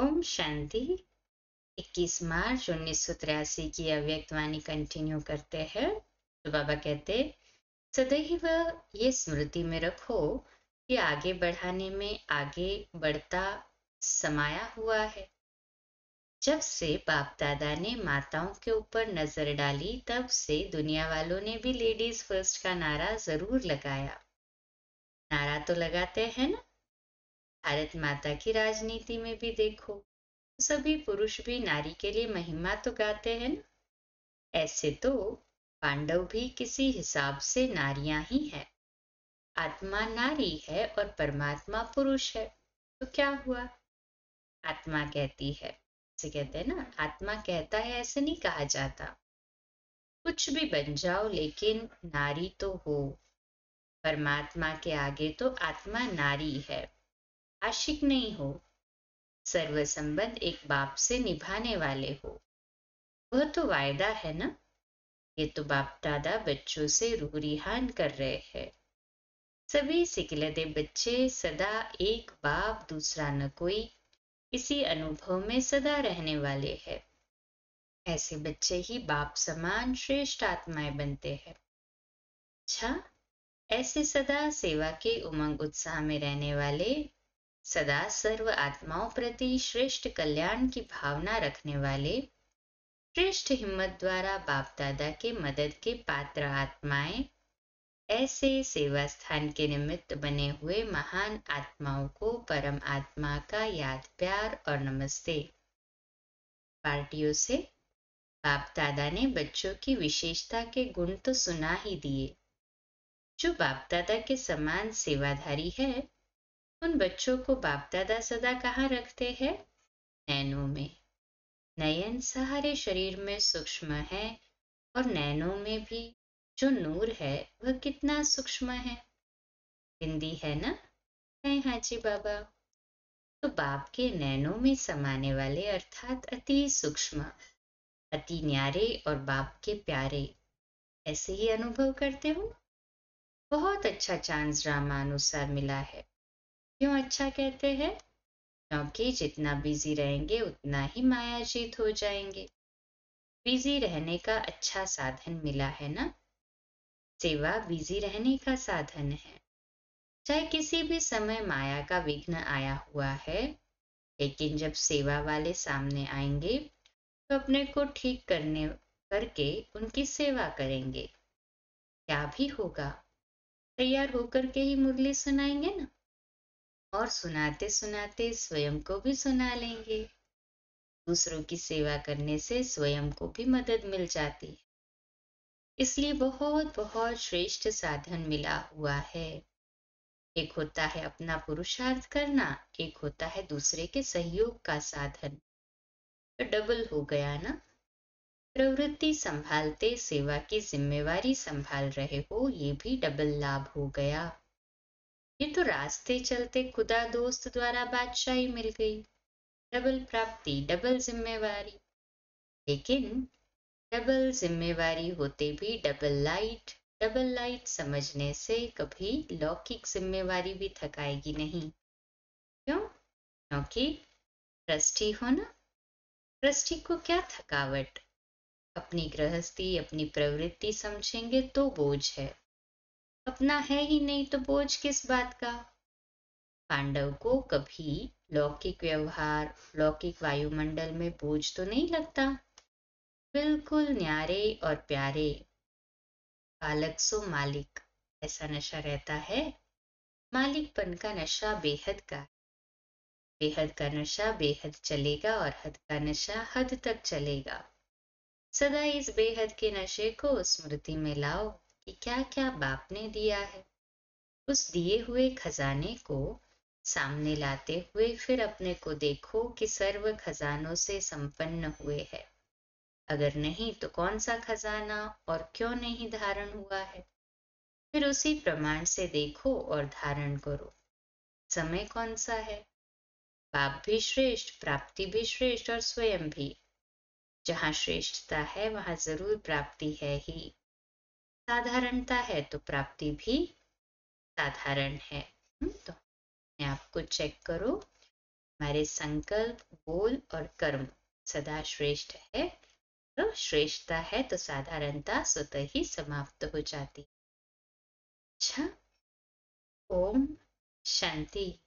ओम शांति। 21 मार्च 1983 की अव्यक्त वाणी कंटिन्यू करते हैं। तो बाबा कहते, सदैव ये स्मृति में रखो कि आगे बढ़ाने में आगे बढ़ता समाया हुआ है। जब से बाप दादा ने माताओं के ऊपर नजर डाली, तब से दुनिया वालों ने भी लेडीज फर्स्ट का नारा जरूर लगाया। नारा तो लगाते हैं ना। भारत माता की राजनीति में भी देखो, सभी पुरुष भी नारी के लिए महिमा तो गाते हैं ना। ऐसे तो पांडव भी किसी हिसाब से नारियां ही है। आत्मा नारी है और परमात्मा पुरुष है, तो क्या हुआ? आत्मा कहती है, इसे कहते हैं ना, आत्मा कहता है ऐसे नहीं कहा जाता। कुछ भी बन जाओ लेकिन नारी तो हो। परमात्मा के आगे तो आत्मा नारी है, आशिक नहीं हो। सर्व संबंध एक बाप से निभाने वाले हो, वह तो वायदा है ना। ये तो बाप दादा बच्चों से रूह रिहान कर रहे हैं। सभी सिकलदे बच्चे सदा एक बाप दूसरा न कोई, इसी अनुभव में सदा रहने वाले हैं। ऐसे बच्चे ही बाप समान श्रेष्ठ आत्माएं बनते हैं। अच्छा, ऐसे सदा सेवा के उमंग उत्साह में रहने वाले, सदा सर्व आत्माओं प्रति श्रेष्ठ कल्याण की भावना रखने वाले, श्रेष्ठ हिम्मत द्वारा बाप दादा के मदद के पात्र आत्माएं, ऐसे सेवा स्थान के निमित्त बने हुए महान आत्माओं को परम आत्मा का याद प्यार और नमस्ते। पार्टियों से बाप दादा ने बच्चों की विशेषता के गुण तो सुना ही दिए। जो बाप दादा के समान सेवाधारी है, उन बच्चों को बाप दादा सदा कहाँ रखते हैं? नैनों में। नयन सारे शरीर में सूक्ष्म है, और नैनों में भी जो नूर है वह कितना सूक्ष्म है। हिंदी है ना? है हाजी बाबा। तो बाप के नैनों में समाने वाले अर्थात अति सूक्ष्म, अति न्यारे और बाप के प्यारे, ऐसे ही अनुभव करते हो। बहुत अच्छा चांस रामानुसार मिला है। क्यों अच्छा कहते हैं? क्योंकि जितना बिजी रहेंगे उतना ही मायाजीत हो जाएंगे। बिजी रहने का अच्छा साधन मिला है ना। सेवा बिजी रहने का साधन है। चाहे किसी भी समय माया का विघ्न आया हुआ है, लेकिन जब सेवा वाले सामने आएंगे तो अपने को ठीक करके उनकी सेवा करेंगे। क्या भी होगा, तैयार होकर के ही मुरली सुनाएंगे ना, और सुनाते सुनाते स्वयं को भी सुना लेंगे। दूसरों की सेवा करने से स्वयं को भी मदद मिल जाती है। इसलिए बहुत बहुत श्रेष्ठ साधन मिला हुआ है। एक होता है अपना पुरुषार्थ करना, एक होता है दूसरे के सहयोग का साधन। तो डबल हो गया ना। प्रवृत्ति संभालते सेवा की जिम्मेवारी संभाल रहे हो, ये भी डबल लाभ हो गया। ये तो रास्ते चलते खुदा दोस्त द्वारा बादशाही मिल गई। डबल प्राप्ति, डबल जिम्मेवारी। लेकिन डबल जिम्मेवारी होते भी डबल लाइट समझने से कभी लौकिक जिम्मेवारी भी थकाएगी नहीं। क्यों? क्योंकि ट्रस्टी हो ना। ट्रस्टी को क्या थकावट? अपनी गृहस्थी अपनी प्रवृत्ति समझेंगे तो बोझ है, अपना है ही नहीं तो बोझ किस बात का। पांडव को कभी लौकिक व्यवहार, लौकिक वायुमंडल में बोझ तो नहीं लगता। बिल्कुल न्यारे और प्यारे, बालक सो मालिक, ऐसा नशा रहता है। मालिकपन का नशा बेहद का, बेहद का नशा बेहद चलेगा और हद का नशा हद तक चलेगा। सदा इस बेहद के नशे को स्मृति में लाओ कि क्या क्या बाप ने दिया है। उस दिए हुए खजाने को सामने लाते हुए फिर अपने को देखो कि सर्व खजानों से संपन्न हुए है। अगर नहीं तो कौन सा खजाना और क्यों नहीं धारण हुआ है? फिर उसी प्रमाण से देखो और धारण करो। समय कौन सा है? बाप भी श्रेष्ठ, प्राप्ति भी श्रेष्ठ और स्वयं भी। जहाँ श्रेष्ठता है वहां जरूर प्राप्ति है ही। साधारणता है तो प्राप्ति भी साधारण है। तो अपने आप को चेक करो। हमारे संकल्प, बोल और कर्म सदा श्रेष्ठ है। तो श्रेष्ठता है तो साधारणता स्वतः ही समाप्त हो जाती। अच्छा, ओम शांति।